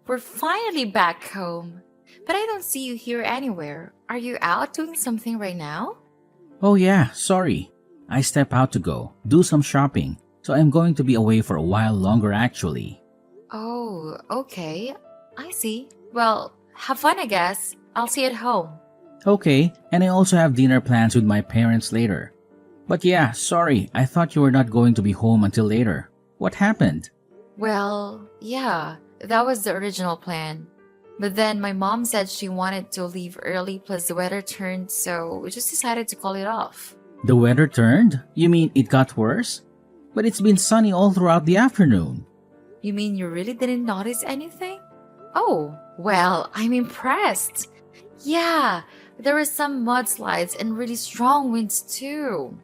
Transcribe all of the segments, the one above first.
we're finally back home. But I don't see you here anywhere. Are you out doing something right now? Oh yeah, sorry. I step out to go, do some shopping, so I'm going to be away for a while longer actually. Oh, okay. I see. Well, have fun, I guess. I'll see you at home. Okay, and I also have dinner plans with my parents later. But yeah, sorry, I thought you were not going to be home until later. What happened? Well, yeah, that was the original plan. But then my mom said she wanted to leave early, plus the weather turned, so we just decided to call it off. The weather turned? You mean it got worse? But it's been sunny all throughout the afternoon. You mean you really didn't notice anything? Oh, well, I'm impressed. Yeah, there were some mudslides and really strong winds too.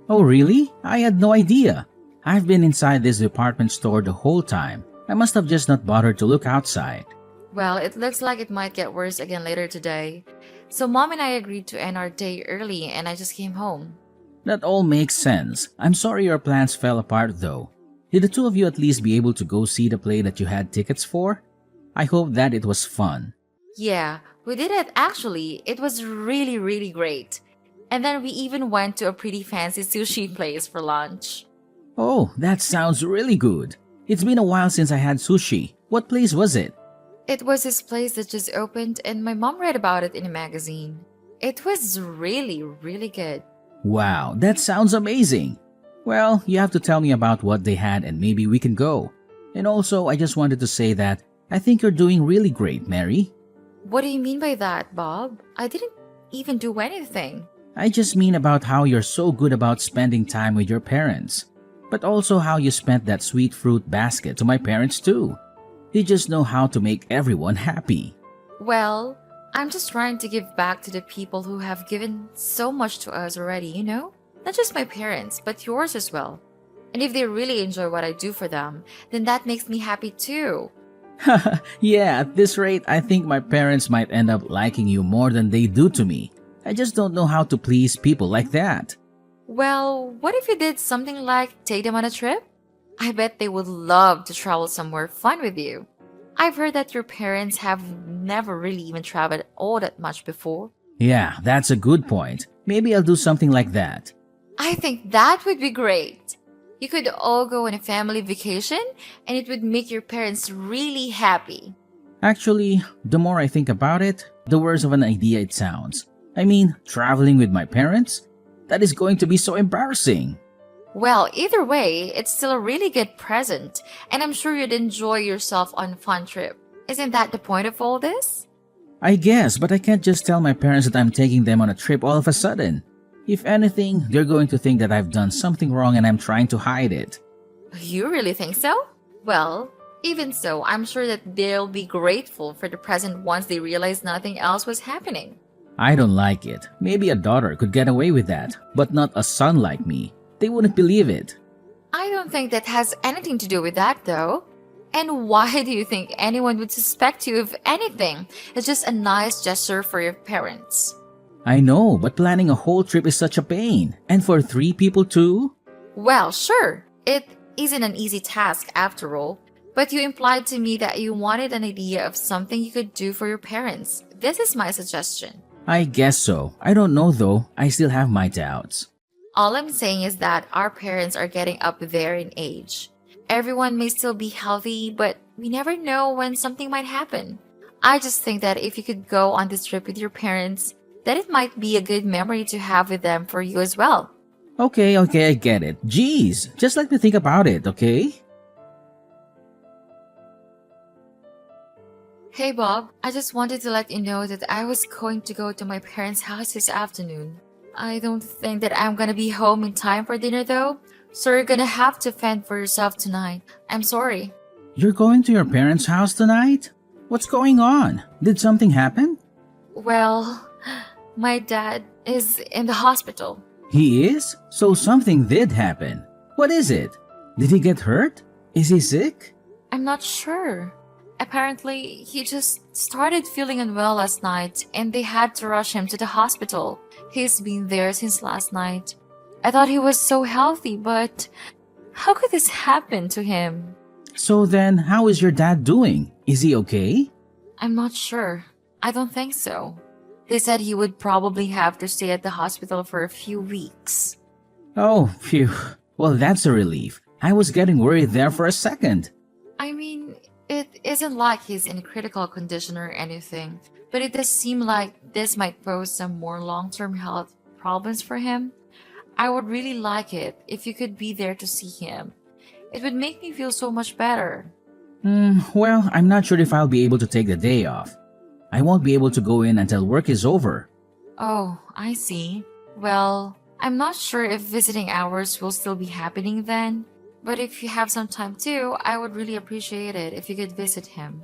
Oh really? I had no idea. I've been inside this department store the whole time. I must have just not bothered to look outside. Well, it looks like it might get worse again later today. So mom and I agreed to end our day early and I just came home. That all makes sense. I'm sorry your plans fell apart though. Did the two of you at least be able to go see the play that you had tickets for? I hope that it was fun. Yeah, we did it actually. It was really, really great. And then we even went to a pretty fancy sushi place for lunch. Oh, that sounds really good. It's been a while since I had sushi. What place was it? It was this place that just opened and my mom read about it in a magazine. It was really, really good. Wow, that sounds amazing. Well, you have to tell me about what they had and maybe we can go. And also, I just wanted to say that I think you're doing really great, Mary. What do you mean by that, Bob? I didn't even do anything. I just mean about how you're so good about spending time with your parents. But also how you spent that sweet fruit basket to my parents too. You just know how to make everyone happy. Well, I'm just trying to give back to the people who have given so much to us already, you know? Not just my parents, but yours as well. And if they really enjoy what I do for them, then that makes me happy too. Yeah, at this rate, I think my parents might end up liking you more than they do to me. I just don't know how to please people like that. Well, what if you did something like take them on a trip? I bet they would love to travel somewhere fun with you. I've heard that your parents have never really even traveled all that much before. Yeah, that's a good point. Maybe I'll do something like that. I think that would be great. You could all go on a family vacation and it would make your parents really happy. Actually, the more I think about it, the worse of an idea it sounds. I mean, traveling with my parents? That is going to be so embarrassing. Well, either way, it's still a really good present, and I'm sure you'd enjoy yourself on a fun trip. Isn't that the point of all this? I guess, but I can't just tell my parents that I'm taking them on a trip all of a sudden. If anything, they're going to think that I've done something wrong and I'm trying to hide it. You really think so? Well, even so, I'm sure that they'll be grateful for the present once they realize nothing else was happening. I don't like it. Maybe a daughter could get away with that, but not a son like me. They wouldn't believe it. I don't think that has anything to do with that, though. And why do you think anyone would suspect you of anything? It's just a nice gesture for your parents. I know, but planning a whole trip is such a pain. And for 3 people too? Well, sure. It isn't an easy task after all. But you implied to me that you wanted an idea of something you could do for your parents. This is my suggestion. I guess so. I don't know though. I still have my doubts. All I'm saying is that our parents are getting up there in age. Everyone may still be healthy, but we never know when something might happen. I just think that if you could go on this trip with your parents, then it might be a good memory to have with them for you as well. Okay, I get it. Jeez, just let me think about it, okay? Hey Bob, I just wanted to let you know that I was going to go to my parents' house this afternoon. I don't think that I'm gonna be home in time for dinner though, so you're gonna have to fend for yourself tonight. I'm sorry. You're going to your parents' house tonight? What's going on? Did something happen? Well, my dad is in the hospital. He is? So something did happen. What is it? Did he get hurt? Is he sick? I'm not sure. Apparently, he just started feeling unwell last night and they had to rush him to the hospital. He's been there since last night. I thought he was so healthy, but how could this happen to him? So then, how is your dad doing? Is he okay? I'm not sure. I don't think so. They said he would probably have to stay at the hospital for a few weeks. Oh, phew. Well, that's a relief. I was getting worried there for a second. I mean, it isn't like he's in critical condition or anything, but it does seem like this might pose some more long-term health problems for him. I would really like it if you could be there to see him. It would make me feel so much better. Well, I'm not sure if I'll be able to take the day off. I won't be able to go in until work is over. Oh, I see. Well, I'm not sure if visiting hours will still be happening then, but if you have some time too, I would really appreciate it if you could visit him.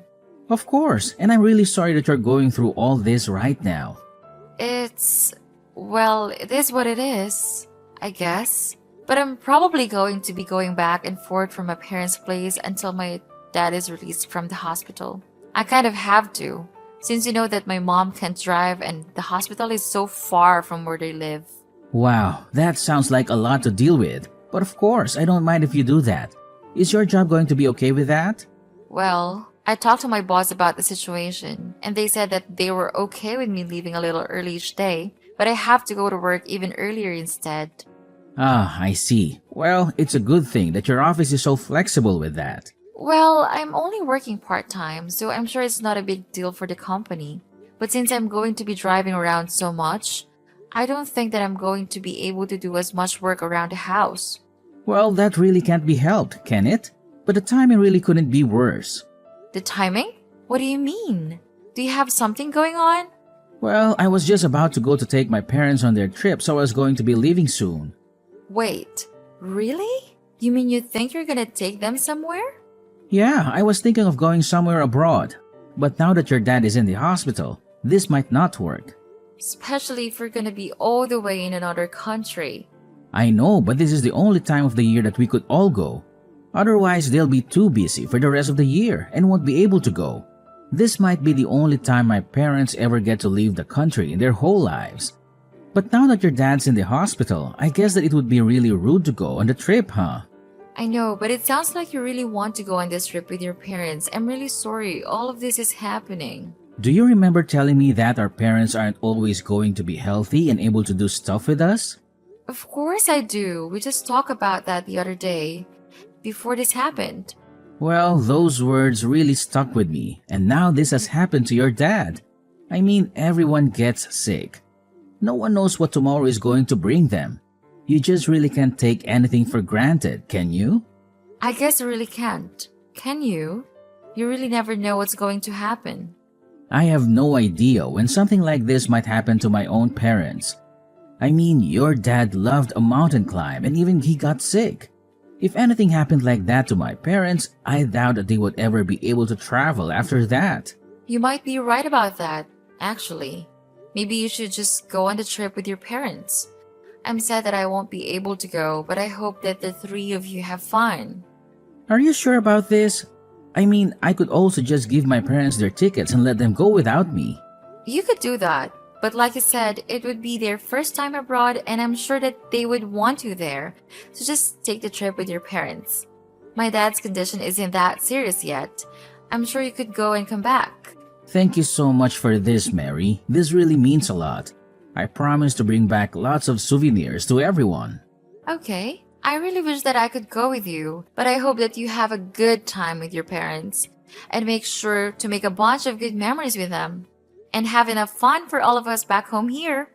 Of course, and I'm really sorry that you're going through all this right now. Well, it is what it is, I guess. But I'm probably going to be going back and forth from my parents' place until my dad is released from the hospital. I kind of have to, since you know that my mom can't drive and the hospital is so far from where they live. Wow, that sounds like a lot to deal with. But of course, I don't mind if you do that. Is your job going to be okay with that? Well, I talked to my boss about the situation, and they said that they were okay with me leaving a little early each day, but I have to go to work even earlier instead. Ah, I see. Well, it's a good thing that your office is so flexible with that. Well, I'm only working part-time, so I'm sure it's not a big deal for the company. But since I'm going to be driving around so much, I don't think that I'm going to be able to do as much work around the house. Well, that really can't be helped, can it? But the timing really couldn't be worse. The timing? What do you mean? Do you have something going on? Well, I was just about to go to take my parents on their trip, so I was going to be leaving soon. Wait, really? You mean you think you're gonna take them somewhere? Yeah, I was thinking of going somewhere abroad. But now that your dad is in the hospital, this might not work. Especially if we're gonna be all the way in another country. I know, but this is the only time of the year that we could all go. Otherwise, they'll be too busy for the rest of the year and won't be able to go. This might be the only time my parents ever get to leave the country in their whole lives. But now that your dad's in the hospital, I guess that it would be really rude to go on the trip, huh? I know, but it sounds like you really want to go on this trip with your parents. I'm really sorry all of this is happening. Do you remember telling me that our parents aren't always going to be healthy and able to do stuff with us? Of course I do. We just talked about that the other day, before this happened. Well, those words really stuck with me, and now this has happened to your dad. I mean, everyone gets sick. No one knows what tomorrow is going to bring them. You just really can't take anything for granted, can you? I guess I really can't. Can you? You really never know what's going to happen. I have no idea when something like this might happen to my own parents. I mean, your dad loved a mountain climb and even he got sick. If anything happened like that to my parents, I doubt that they would ever be able to travel after that. You might be right about that, actually. Maybe you should just go on the trip with your parents. I'm sad that I won't be able to go, but I hope that the three of you have fun. Are you sure about this? I mean, I could also just give my parents their tickets and let them go without me. You could do that, but like I said, it would be their first time abroad and I'm sure that they would want you there. So just take the trip with your parents. My dad's condition isn't that serious yet. I'm sure you could go and come back. Thank you so much for this, Mary. This really means a lot. I promise to bring back lots of souvenirs to everyone. Okay. I really wish that I could go with you, but I hope that you have a good time with your parents and make sure to make a bunch of good memories with them and have enough fun for all of us back home here.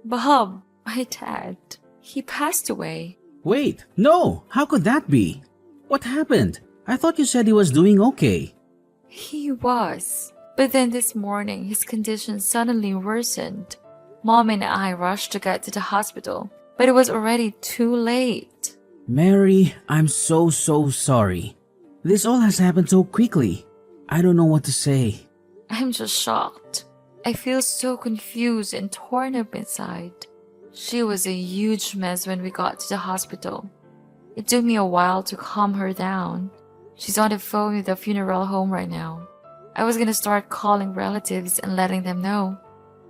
Bob, my dad, he passed away. Wait, no! How could that be? What happened? I thought you said he was doing okay. He was, but then this morning his condition suddenly worsened. Mom and I rushed to get to the hospital, but it was already too late. Mary, I'm so sorry. This all has happened so quickly. I don't know what to say. I'm just shocked. I feel so confused and torn up inside. She was a huge mess when we got to the hospital. It took me a while to calm her down. She's on the phone with the funeral home right now. I was gonna start calling relatives and letting them know.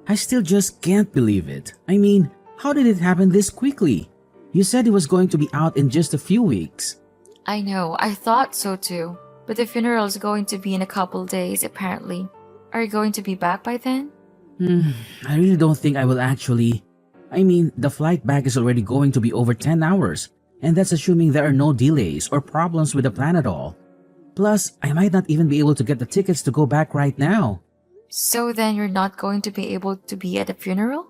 I still just can't believe it. I mean, how did it happen this quickly? You said he was going to be out in just a few weeks. I know, I thought so too. But the funeral is going to be in a couple days, apparently. Are you going to be back by then? I really don't think I will actually. I mean, the flight back is already going to be over 10 hours, and that's assuming there are no delays or problems with the plan at all. Plus, I might not even be able to get the tickets to go back right now. So then you're not going to be able to be at the funeral?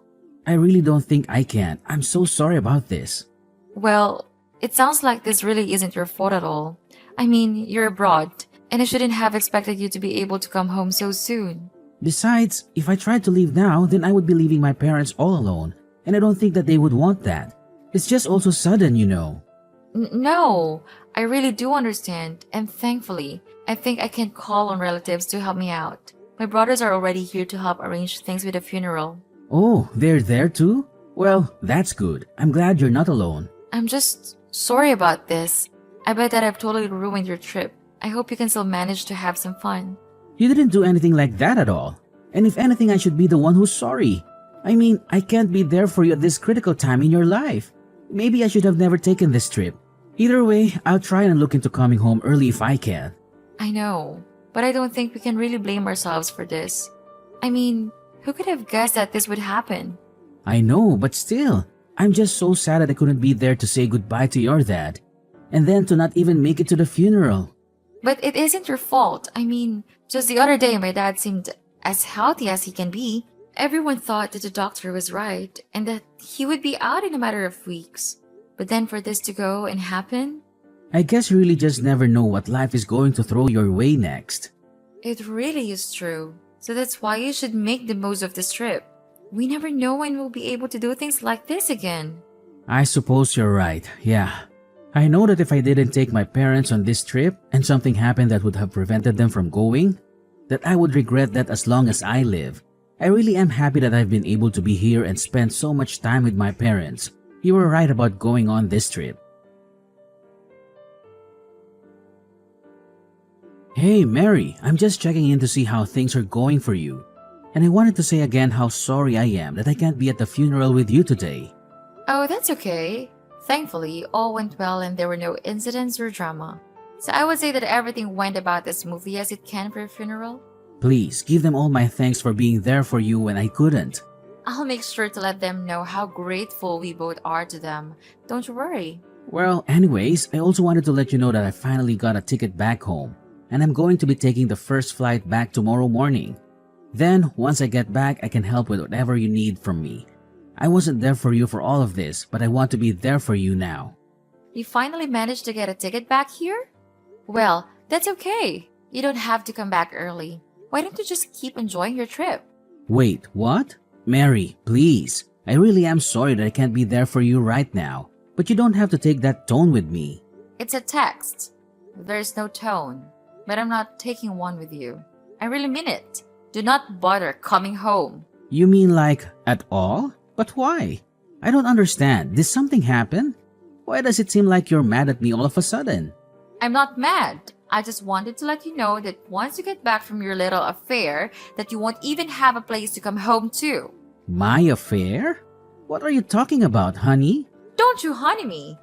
I really don't think I can. I'm so sorry about this. Well, it sounds like this really isn't your fault at all. I mean, you're abroad, and I shouldn't have expected you to be able to come home so soon. Besides, if I tried to leave now, then I would be leaving my parents all alone, and I don't think that they would want that. It's just also sudden, you know. No, I really do understand, and thankfully, I think I can call on relatives to help me out. My brothers are already here to help arrange things with the funeral. Oh, they're there too? Well, that's good. I'm glad you're not alone. I'm just sorry about this. I bet that I've totally ruined your trip. I hope you can still manage to have some fun. You didn't do anything like that at all. And if anything, I should be the one who's sorry. I mean, I can't be there for you at this critical time in your life. Maybe I should have never taken this trip. Either way, I'll try and look into coming home early if I can. I know, but I don't think we can really blame ourselves for this. I mean, who could have guessed that this would happen? I know, but still, I'm just so sad that I couldn't be there to say goodbye to your dad. And then to not even make it to the funeral. But it isn't your fault. I mean, just the other day my dad seemed as healthy as he can be. Everyone thought that the doctor was right and that he would be out in a matter of weeks. But then for this to go and happen? I guess you really just never know what life is going to throw your way next. It really is true. So that's why you should make the most of this trip. We never know when we'll be able to do things like this again. I suppose you're right, yeah. I know that if I didn't take my parents on this trip and something happened that would have prevented them from going, that I would regret that as long as I live. I really am happy that I've been able to be here and spend so much time with my parents. You were right about going on this trip. Hey Mary, I'm just checking in to see how things are going for you. And I wanted to say again how sorry I am that I can't be at the funeral with you today. Oh, that's okay. Thankfully, all went well and there were no incidents or drama. So I would say that everything went about as smoothly as it can for a funeral. Please, give them all my thanks for being there for you when I couldn't. I'll make sure to let them know how grateful we both are to them. Don't you worry. Well, anyways, I also wanted to let you know that I finally got a ticket back home. And I'm going to be taking the first flight back tomorrow morning. Then, once I get back, I can help with whatever you need from me. I wasn't there for you for all of this, but I want to be there for you now. You finally managed to get a ticket back here? Well, that's okay. You don't have to come back early. Why don't you just keep enjoying your trip? Wait, what? Mary, please. I really am sorry that I can't be there for you right now. But you don't have to take that tone with me. It's a text. There's no tone. But I'm not taking one with you. I really mean it. Do not bother coming home. You mean like, at all? But why? I don't understand. Did something happen? Why does it seem like you're mad at me all of a sudden? I'm not mad. I just wanted to let you know that once you get back from your little affair, that you won't even have a place to come home to. My affair? What are you talking about, honey? Don't you honey me.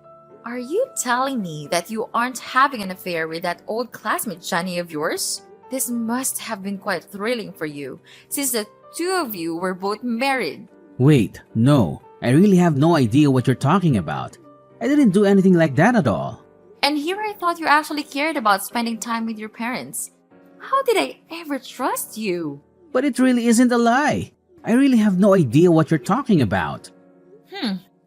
Are you telling me that you aren't having an affair with that old classmate Johnny of yours? This must have been quite thrilling for you, since the two of you were both married. Wait, no. I really have no idea what you're talking about. I didn't do anything like that at all. And here I thought you actually cared about spending time with your parents. How did I ever trust you? But it really isn't a lie. I really have no idea what you're talking about.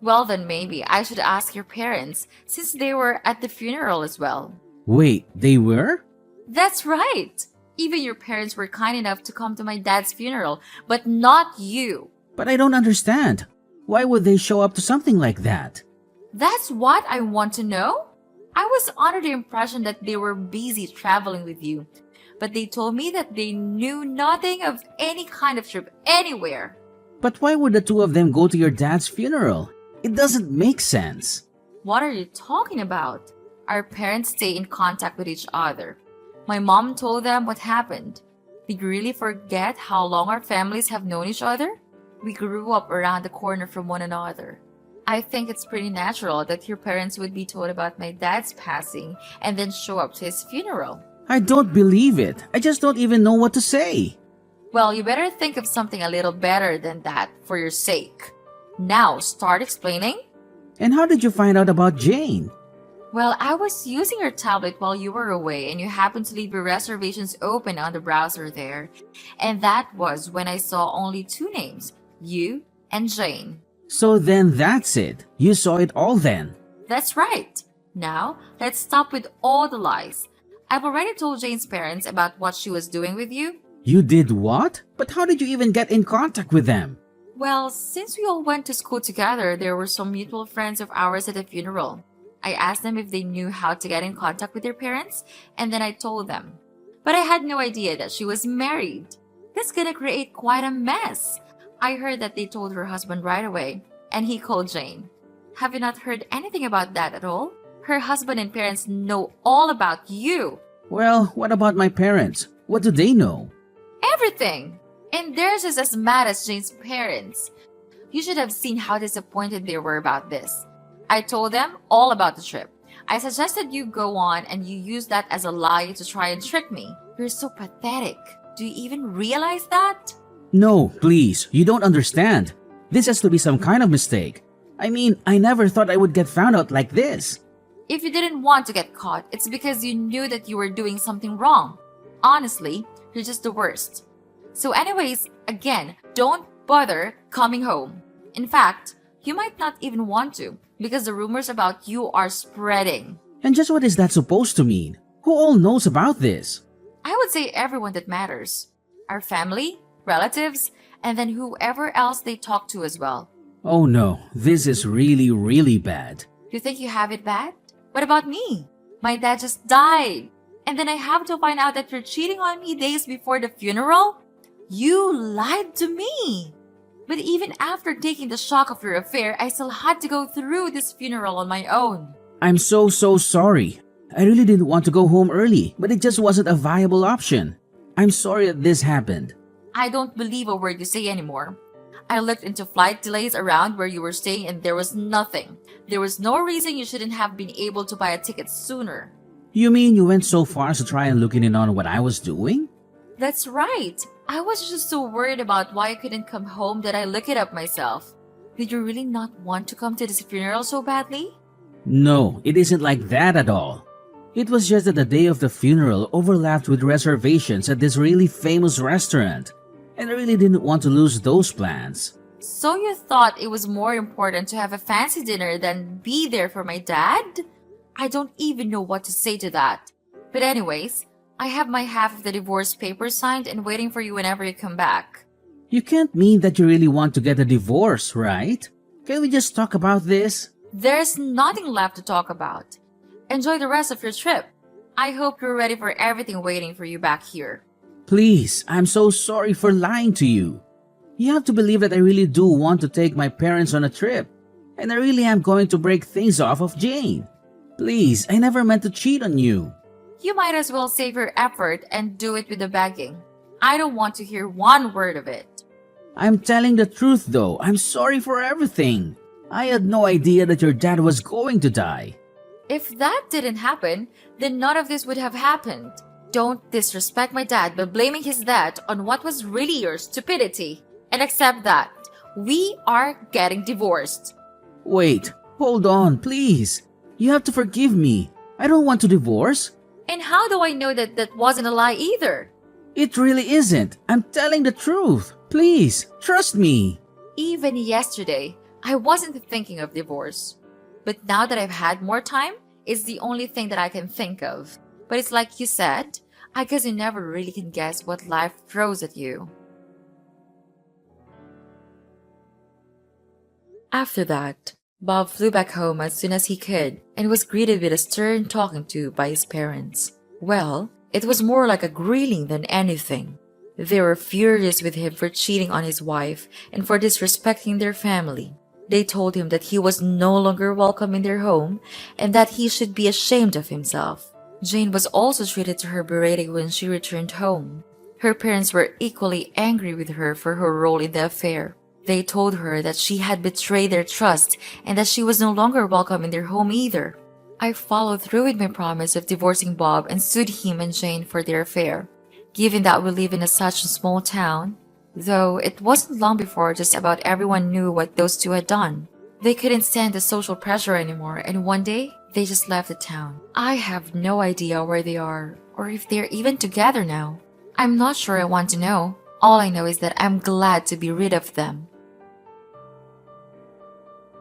Well then maybe I should ask your parents, since they were at the funeral as well. Wait, they were? That's right! Even your parents were kind enough to come to my dad's funeral, but not you. But I don't understand. Why would they show up to something like that? That's what I want to know? I was under the impression that they were busy traveling with you, but they told me that they knew nothing of any kind of trip anywhere. But why would the two of them go to your dad's funeral? It doesn't make sense. What are you talking about? Our parents stay in contact with each other. My mom told them what happened. Did you really forget how long our families have known each other? We grew up around the corner from one another. I think it's pretty natural that your parents would be told about my dad's passing and then show up to his funeral. I don't believe it. I just don't even know what to say. Well, you better think of something a little better than that for your sake. Now, start explaining. And how did you find out about Jane? Well, I was using your tablet while you were away and you happened to leave your reservations open on the browser there. And that was when I saw only two names, you and Jane. So then that's it. You saw it all then. That's right. Now, let's stop with all the lies. I've already told Jane's parents about what she was doing with you. You did what? But how did you even get in contact with them? Well, since we all went to school together, there were some mutual friends of ours at the funeral. I asked them if they knew how to get in contact with their parents, and then I told them. But I had no idea that she was married. That's gonna create quite a mess. I heard that they told her husband right away, and he called Jane. Have you not heard anything about that at all? Her husband and parents know all about you. Well, what about my parents? What do they know? Everything! And theirs is as mad as Jane's parents. You should have seen how disappointed they were about this. I told them all about the trip. I suggested you go on and you use that as a lie to try and trick me. You're so pathetic. Do you even realize that? No, please, you don't understand. This has to be some kind of mistake. I mean, I never thought I would get found out like this. If you didn't want to get caught, it's because you knew that you were doing something wrong. Honestly, you're just the worst. So anyways, again, don't bother coming home. In fact, you might not even want to because the rumors about you are spreading. And just what is that supposed to mean? Who all knows about this? I would say everyone that matters. Our family, relatives, and then whoever else they talk to as well. Oh no, this is really, really bad. You think you have it bad? What about me? My dad just died. And then I have to find out that you're cheating on me days before the funeral? You lied to me. But even after taking the shock of your affair, I still had to go through this funeral on my own. I'm so sorry. I really didn't want to go home early, but it just wasn't a viable option. I'm sorry that this happened. I don't believe a word you say anymore. I looked into flight delays around where you were staying and there was nothing. There was no reason you shouldn't have been able to buy a ticket sooner. You mean you went so far as to try and look in on what I was doing? That's right. I was just so worried about why I couldn't come home that I looked it up myself. Did you really not want to come to this funeral so badly? No, it isn't like that at all. It was just that the day of the funeral overlapped with reservations at this really famous restaurant, and I really didn't want to lose those plans. So you thought it was more important to have a fancy dinner than be there for my dad? I don't even know what to say to that. But anyways, I have my half of the divorce papers signed and waiting for you whenever you come back. You can't mean that you really want to get a divorce, right? Can we just talk about this? There's nothing left to talk about. Enjoy the rest of your trip. I hope you're ready for everything waiting for you back here. Please, I'm so sorry for lying to you. You have to believe that I really do want to take my parents on a trip. And I really am going to break things off of Jane. Please, I never meant to cheat on you. You might as well save your effort and do it with the begging. I don't want to hear one word of it. I'm telling the truth though. I'm sorry for everything. I had no idea that your dad was going to die. If that didn't happen, then none of this would have happened. Don't disrespect my dad by blaming his death on what was really your stupidity. And accept that. We are getting divorced. Wait, hold on, please. You have to forgive me. I don't want to divorce. And how do I know that that wasn't a lie either? It really isn't. I'm telling the truth. Please, trust me. Even yesterday, I wasn't thinking of divorce. But now that I've had more time, it's the only thing that I can think of. But it's like you said, I guess you never really can guess what life throws at you. After that, Bob flew back home as soon as he could and was greeted with a stern talking to by his parents. Well, it was more like a grilling than anything. They were furious with him for cheating on his wife and for disrespecting their family. They told him that he was no longer welcome in their home and that he should be ashamed of himself. Jane was also treated to her berating when she returned home. Her parents were equally angry with her for her role in the affair. They told her that she had betrayed their trust and that she was no longer welcome in their home either. I followed through with my promise of divorcing Bob and sued him and Jane for their affair. Given that we live in such a small town, though it wasn't long before just about everyone knew what those two had done. They couldn't stand the social pressure anymore, and one day, they just left the town. I have no idea where they are, or if they're even together now. I'm not sure I want to know. All I know is that I'm glad to be rid of them.